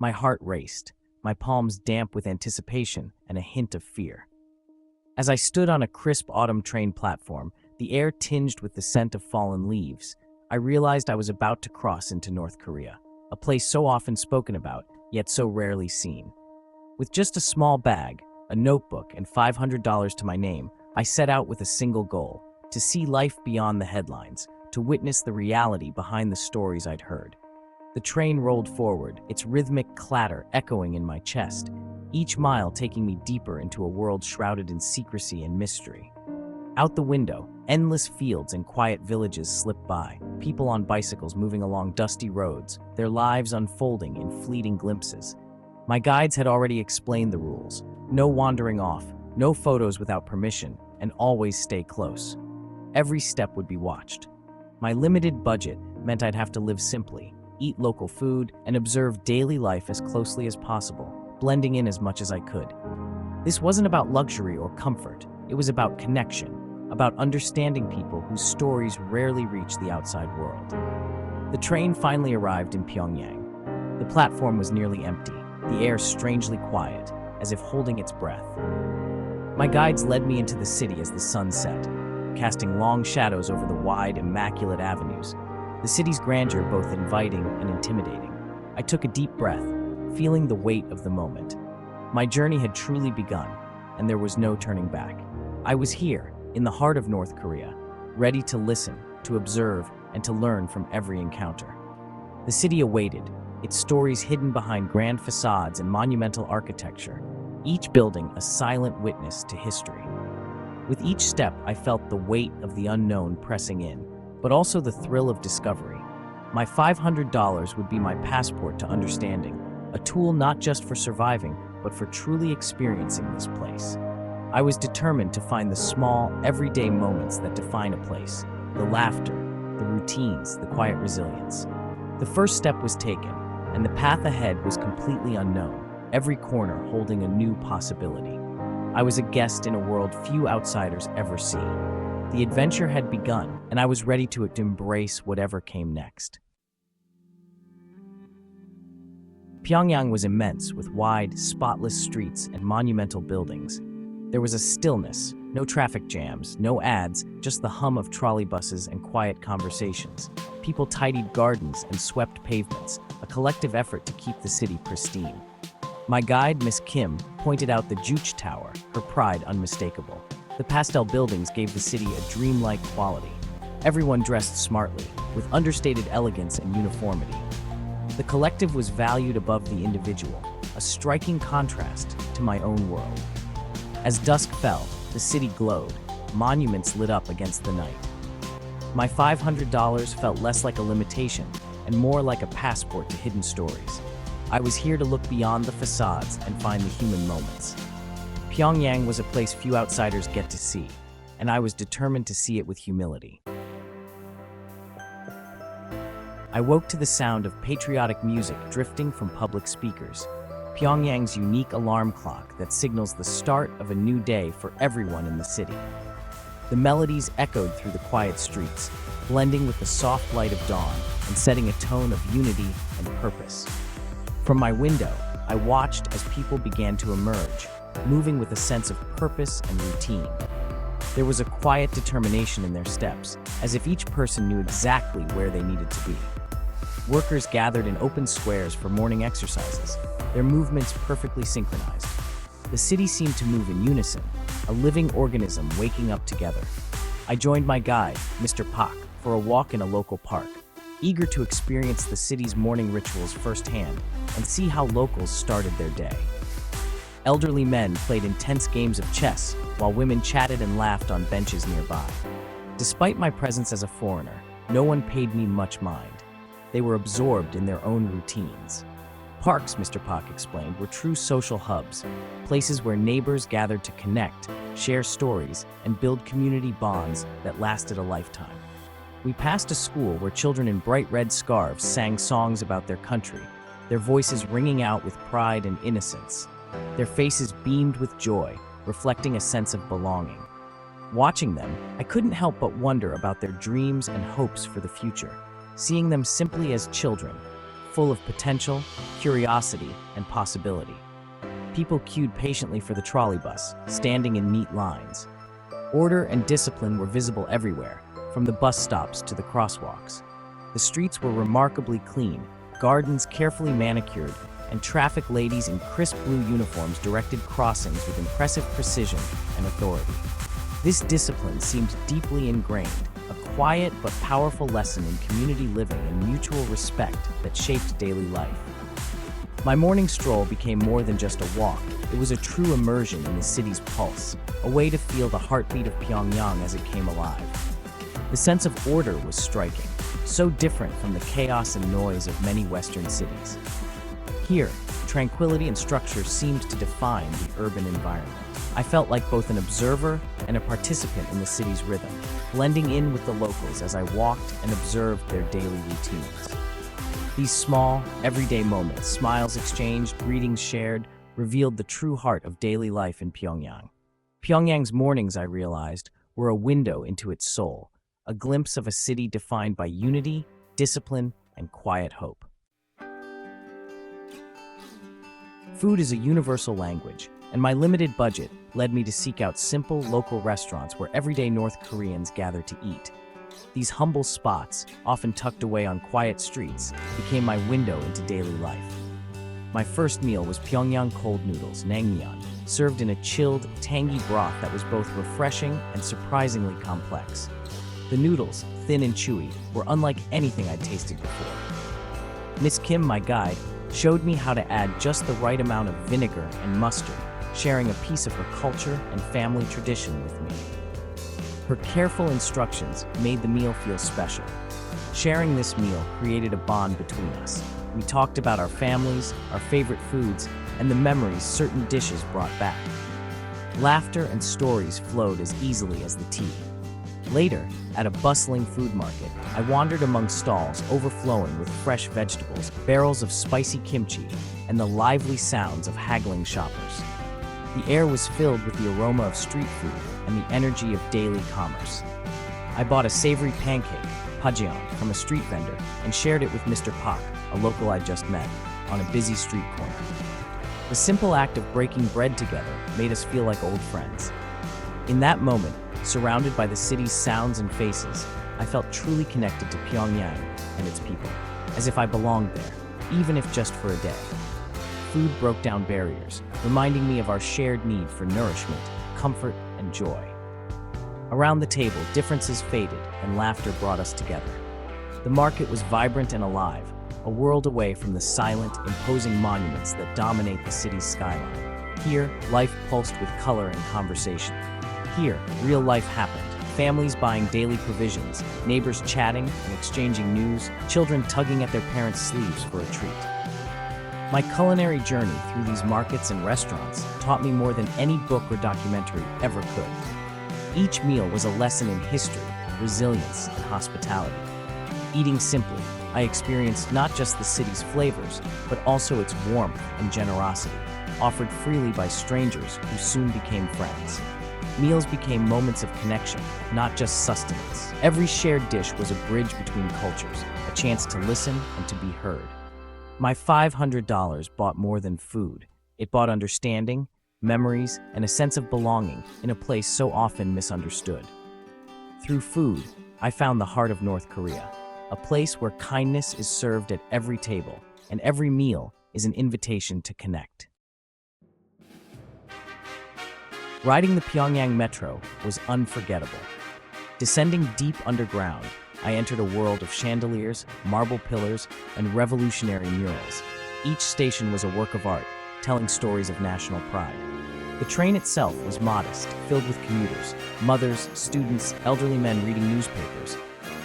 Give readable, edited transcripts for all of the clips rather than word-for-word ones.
My heart raced, my palms damp with anticipation and a hint of fear. As I stood on a crisp autumn train platform, the air tinged with the scent of fallen leaves, I realized I was about to cross into North Korea, a place so often spoken about, yet so rarely seen. With just a small bag, a notebook, and $500 to my name, I set out with a single goal: to see life beyond the headlines, to witness the reality behind the stories I'd heard. The train rolled forward, its rhythmic clatter echoing in my chest, each mile taking me deeper into a world shrouded in secrecy and mystery. Out the window, endless fields and quiet villages slipped by, people on bicycles moving along dusty roads, their lives unfolding in fleeting glimpses. My guides had already explained the rules: no wandering off, no photos without permission, and always stay close. Every step would be watched. My limited budget meant I'd have to live simply, eat local food, and observe daily life as closely as possible, blending in as much as I could. This wasn't about luxury or comfort, it was about connection, about understanding people whose stories rarely reach the outside world. The train finally arrived in Pyongyang. The platform was nearly empty, the air strangely quiet, as if holding its breath. My guides led me into the city as the sun set, casting long shadows over the wide, immaculate avenues, the city's grandeur both inviting and intimidating. I took a deep breath, feeling the weight of the moment. My journey had truly begun, and there was no turning back. I was here, in the heart of North Korea, ready to listen, to observe, and to learn from every encounter. The city awaited, its stories hidden behind grand facades and monumental architecture, each building a silent witness to history. With each step, I felt the weight of the unknown pressing in, but also the thrill of discovery. My $500 would be my passport to understanding, a tool not just for surviving, but for truly experiencing this place. I was determined to find the small, everyday moments that define a place: the laughter, the routines, the quiet resilience. The first step was taken, and the path ahead was completely unknown, every corner holding a new possibility. I was a guest in a world few outsiders ever see. The adventure had begun, and I was ready to embrace whatever came next. Pyongyang was immense, with wide, spotless streets and monumental buildings. There was a stillness, no traffic jams, no ads, just the hum of trolley buses and quiet conversations. People tidied gardens and swept pavements, a collective effort to keep the city pristine. My guide, Miss Kim, pointed out the Juche Tower, her pride unmistakable. The pastel buildings gave the city a dreamlike quality. Everyone dressed smartly, with understated elegance and uniformity. The collective was valued above the individual, a striking contrast to my own world. As dusk fell, the city glowed, monuments lit up against the night. My $500 felt less like a limitation and more like a passport to hidden stories. I was here to look beyond the facades and find the human moments. Pyongyang was a place few outsiders get to see, and I was determined to see it with humility. I woke to the sound of patriotic music drifting from public speakers, Pyongyang's unique alarm clock that signals the start of a new day for everyone in the city. The melodies echoed through the quiet streets, blending with the soft light of dawn and setting a tone of unity and purpose. From my window, I watched as people began to emerge, moving with a sense of purpose and routine. There was a quiet determination in their steps, as if each person knew exactly where they needed to be. Workers gathered in open squares for morning exercises, their movements perfectly synchronized. The city seemed to move in unison, a living organism waking up together. I joined my guide, Mr. Pak, for a walk in a local park, eager to experience the city's morning rituals firsthand and see how locals started their day. Elderly men played intense games of chess, while women chatted and laughed on benches nearby. Despite my presence as a foreigner, no one paid me much mind. They were absorbed in their own routines. Parks, Mr. Pak explained, were true social hubs, places where neighbors gathered to connect, share stories, and build community bonds that lasted a lifetime. We passed a school where children in bright red scarves sang songs about their country, their voices ringing out with pride and innocence. Their faces beamed with joy, reflecting a sense of belonging. Watching them, I couldn't help but wonder about their dreams and hopes for the future, seeing them simply as children, full of potential, curiosity, and possibility. People queued patiently for the trolley bus, standing in neat lines. Order and discipline were visible everywhere, from the bus stops to the crosswalks. The streets were remarkably clean, gardens carefully manicured, and traffic ladies in crisp blue uniforms directed crossings with impressive precision and authority. This discipline seemed deeply ingrained, a quiet but powerful lesson in community living and mutual respect that shaped daily life. My morning stroll became more than just a walk. It was a true immersion in the city's pulse, a way to feel the heartbeat of Pyongyang as it came alive. The sense of order was striking, so different from the chaos and noise of many Western cities. Here, tranquility and structure seemed to define the urban environment. I felt like both an observer and a participant in the city's rhythm, blending in with the locals as I walked and observed their daily routines. These small, everyday moments, smiles exchanged, greetings shared, revealed the true heart of daily life in Pyongyang. Pyongyang's mornings, I realized, were a window into its soul, a glimpse of a city defined by unity, discipline, and quiet hope. Food is a universal language, and my limited budget led me to seek out simple, local restaurants where everyday North Koreans gather to eat. These humble spots, often tucked away on quiet streets, became my window into daily life. My first meal was Pyongyang cold noodles, naengmyeon, served in a chilled, tangy broth that was both refreshing and surprisingly complex. The noodles, thin and chewy, were unlike anything I'd tasted before. Miss Kim, my guide, showed me how to add just the right amount of vinegar and mustard, sharing a piece of her culture and family tradition with me. Her careful instructions made the meal feel special. Sharing this meal created a bond between us. We talked about our families, our favorite foods, and the memories certain dishes brought back. Laughter and stories flowed as easily as the tea. Later, at a bustling food market, I wandered among stalls overflowing with fresh vegetables, barrels of spicy kimchi, and the lively sounds of haggling shoppers. The air was filled with the aroma of street food and the energy of daily commerce. I bought a savory pancake, pajeon, from a street vendor and shared it with Mr. Pak, a local I just met, on a busy street corner. The simple act of breaking bread together made us feel like old friends. In that moment, surrounded by the city's sounds and faces, I felt truly connected to Pyongyang and its people, as if I belonged there, even if just for a day. Food broke down barriers, reminding me of our shared need for nourishment, comfort, and joy. Around the table, differences faded and laughter brought us together. The market was vibrant and alive, a world away from the silent, imposing monuments that dominate the city's skyline. Here, life pulsed with color and conversation. Here, real life happened. Families buying daily provisions, neighbors chatting and exchanging news, children tugging at their parents' sleeves for a treat. My culinary journey through these markets and restaurants taught me more than any book or documentary ever could. Each meal was a lesson in history, resilience, and hospitality. Eating simply, I experienced not just the city's flavors, but also its warmth and generosity, offered freely by strangers who soon became friends. Meals became moments of connection, not just sustenance. Every shared dish was a bridge between cultures, a chance to listen and to be heard. My $500 bought more than food. It bought understanding, memories, and a sense of belonging in a place so often misunderstood. Through food, I found the heart of North Korea, a place where kindness is served at every table, and every meal is an invitation to connect. Riding the Pyongyang metro was unforgettable. Descending deep underground, I entered a world of chandeliers, marble pillars, and revolutionary murals. Each station was a work of art, telling stories of national pride. The train itself was modest, filled with commuters, mothers, students, elderly men reading newspapers.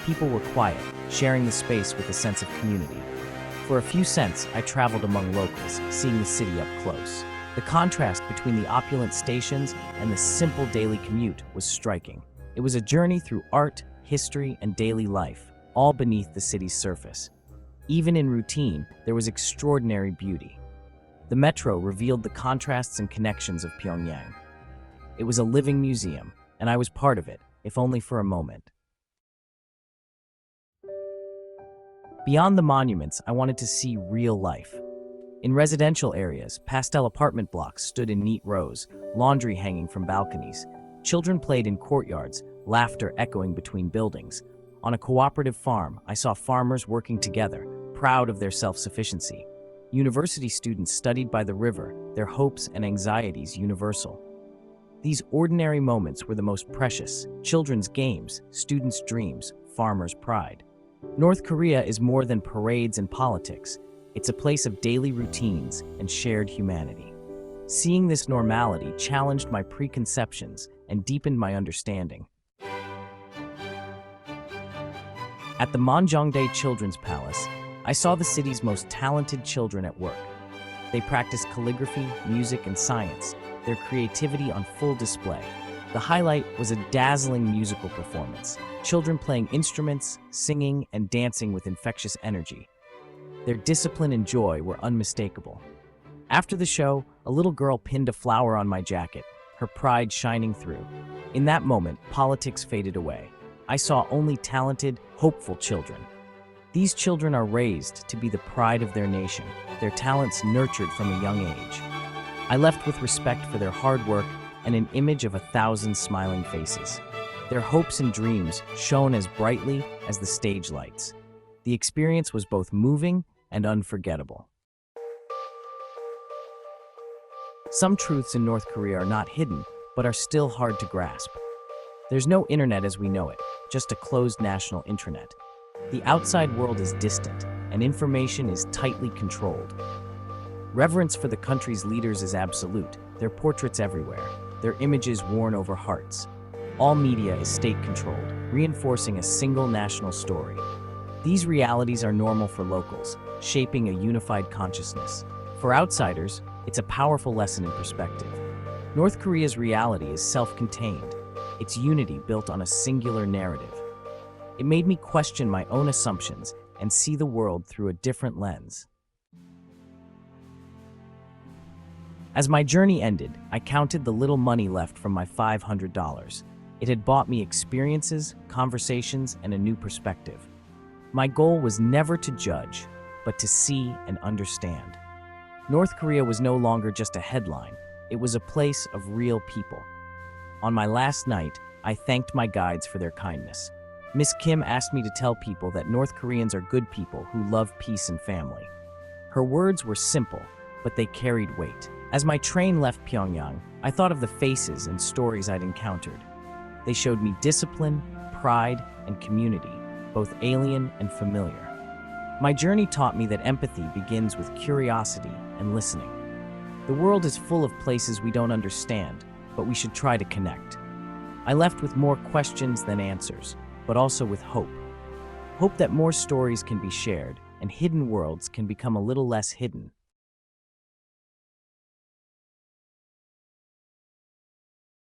People were quiet, sharing the space with a sense of community. For a few cents, I traveled among locals, seeing the city up close. The contrast between the opulent stations and the simple daily commute was striking. It was a journey through art, history, and daily life, all beneath the city's surface. Even in routine, there was extraordinary beauty. The metro revealed the contrasts and connections of Pyongyang. It was a living museum, and I was part of it, if only for a moment. Beyond the monuments, I wanted to see real life. In residential areas, pastel apartment blocks stood in neat rows, laundry hanging from balconies. Children played in courtyards, laughter echoing between buildings. On a cooperative farm, I saw farmers working together, proud of their self-sufficiency. University students studied by the river, their hopes and anxieties universal. These ordinary moments were the most precious: children's games, students' dreams, farmers' pride. North Korea is more than parades and politics. It's a place of daily routines and shared humanity. Seeing this normality challenged my preconceptions and deepened my understanding. At the Monjongdae Children's Palace, I saw the city's most talented children at work. They practiced calligraphy, music, and science, their creativity on full display. The highlight was a dazzling musical performance, children playing instruments, singing, and dancing with infectious energy. Their discipline and joy were unmistakable. After the show, a little girl pinned a flower on my jacket, her pride shining through. In that moment, politics faded away. I saw only talented, hopeful children. These children are raised to be the pride of their nation, their talents nurtured from a young age. I left with respect for their hard work and an image of 1,000 smiling faces. Their hopes and dreams shone as brightly as the stage lights. The experience was both moving and unforgettable. Some truths in North Korea are not hidden, but are still hard to grasp. There's no internet as we know it, just a closed national intranet. The outside world is distant, and information is tightly controlled. Reverence for the country's leaders is absolute, their portraits everywhere, their images worn over hearts. All media is state-controlled, reinforcing a single national story. These realities are normal for locals, shaping a unified consciousness. For outsiders, it's a powerful lesson in perspective. North Korea's reality is self-contained, its unity built on a singular narrative. It made me question my own assumptions and see the world through a different lens. As my journey ended, I counted the little money left from my $500. It had bought me experiences, conversations, and a new perspective. My goal was never to judge, but to see and understand. North Korea was no longer just a headline, it was a place of real people. On my last night, I thanked my guides for their kindness. Miss Kim asked me to tell people that North Koreans are good people who love peace and family. Her words were simple, but they carried weight. As my train left Pyongyang, I thought of the faces and stories I'd encountered. They showed me discipline, pride, and community, both alien and familiar. My journey taught me that empathy begins with curiosity and listening. The world is full of places we don't understand, but we should try to connect. I left with more questions than answers, but also with hope. Hope that more stories can be shared and hidden worlds can become a little less hidden.